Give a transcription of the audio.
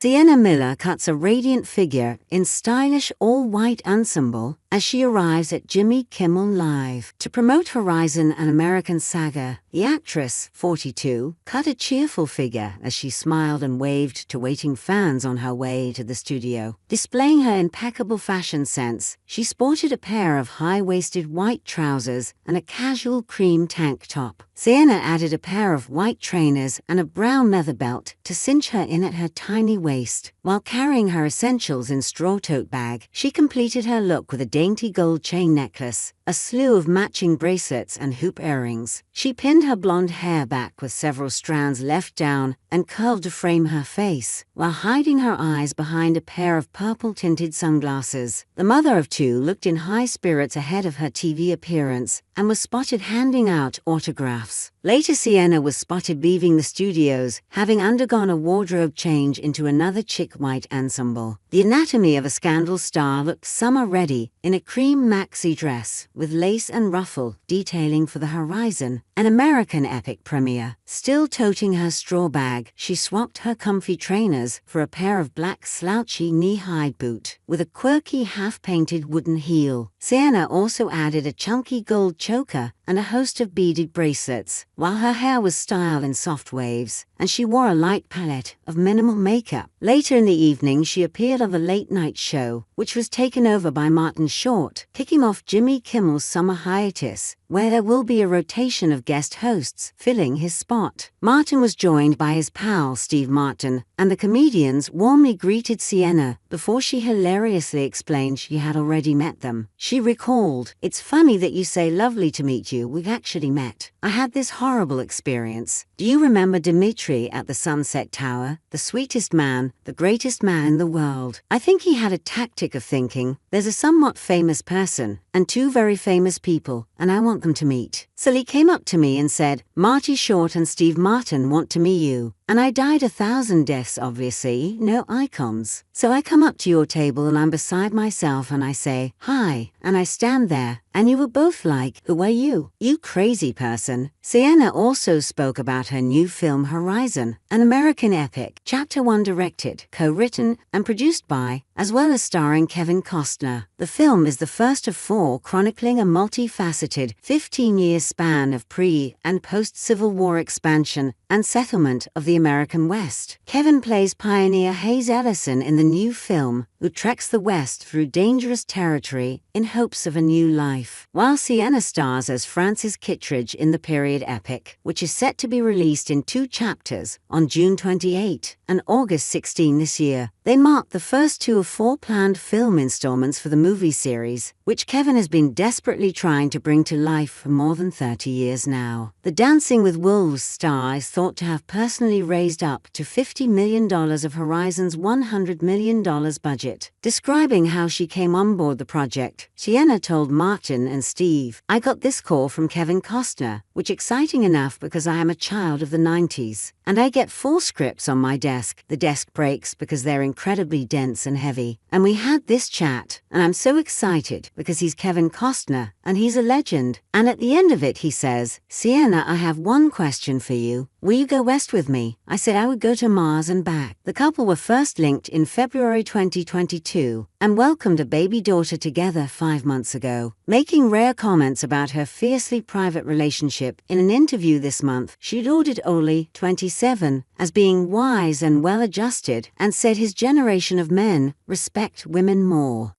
Sienna Miller cuts a radiant figure in stylish all-white ensemble as she arrives at Jimmy Kimmel Live. To promote Horizon and American Saga, the actress, 42, cut a cheerful figure as she smiled and waved to waiting fans on her way to the studio. Displaying her impeccable fashion sense, she sported a pair of high-waisted white trousers and a casual cream tank top. Sienna added a pair of white trainers and a brown leather belt to cinch her in at her tiny waist. While carrying her essentials in straw tote bag, she completed her look with a dainty gold chain necklace, a slew of matching bracelets and hoop earrings. She pinned her blonde hair back with several strands left down and curled to frame her face, while hiding her eyes behind a pair of purple-tinted sunglasses. The mother of two looked in high spirits ahead of her TV appearance and was spotted handing out autographs. Later, Sienna was spotted leaving the studios, having undergone a wardrobe change into another chic white ensemble. The anatomy of a Scandal star looked summer-ready in a cream maxi dress with lace and ruffle detailing for the Horizon, an American epic premiere. Still toting her straw bag, she swapped her comfy trainers for a pair of black slouchy knee-high boot with a quirky half-painted wooden heel. Sienna also added a chunky gold choker and a host of beaded bracelets, while her hair was styled in soft waves, and she wore a light palette of minimal makeup. Later in the evening, she appeared on the Late Night Show, which was taken over by Martin Short, kicking off Jimmy Kimmel's summer hiatus, where there will be a rotation of guest hosts filling his spot. Martin was joined by his pal Steve Martin, and the comedians warmly greeted Sienna before she hilariously explained she had already met them. She recalled, "It's funny that you say lovely to meet you, we've actually met. I had this horrible experience. Do you remember Dimitri at the Sunset Tower? The sweetest man, the greatest man in the world. I think he had a tactic of thinking, there's a somewhat famous person, and two very famous people, and I want them to meet. So he came up to me and said, Marty Short and Steve Martin want to meet you. And I died 1,000 deaths, obviously, no icons. So I come up to your table and I'm beside myself and I say, hi, and I stand there, and you were both like, who are you? You crazy person." Sienna also spoke about her new film Horizon, an American epic, Chapter 1 directed, co-written, and produced by, as well as starring Kevin Costner. The film is the first of 4 chronicling a multifaceted 15-year span of pre- and post-Civil War expansion and settlement of the American West. Kevin plays pioneer Hayes Ellison in the new film, who treks the West through dangerous territory in hopes of a new life, while Sienna stars as Frances Kittredge in the period epic, which is set to be released in 2 chapters on June 28 and August 16 this year. They mark the first 2 of 4 planned film installments for the movie series, which Kevin has been desperately trying to bring to life for more than 30 years now. The Dancing with Wolves star is thought to have personally raised up to $50 million of Horizon's $100 million budget. Describing how she came on board the project, Sienna told Martin and Steve, "I got this call from Kevin Costner, which exciting enough because I am a child of the 90s, and I get 4 scripts on my desk. The desk breaks because they're incredibly dense and heavy. And we had this chat, and I'm so excited because he's Kevin Costner, and he's a legend. And at the end of it he says, Sienna, I have one question for you. Will you go west with me? I said I would go to Mars and back." The couple were first linked in February 2022 and welcomed a baby daughter together 5 months ago. Making rare comments about her fiercely private relationship in an interview this month, she lauded Oli, 27, as being wise and well-adjusted and said his generation of men respect women more.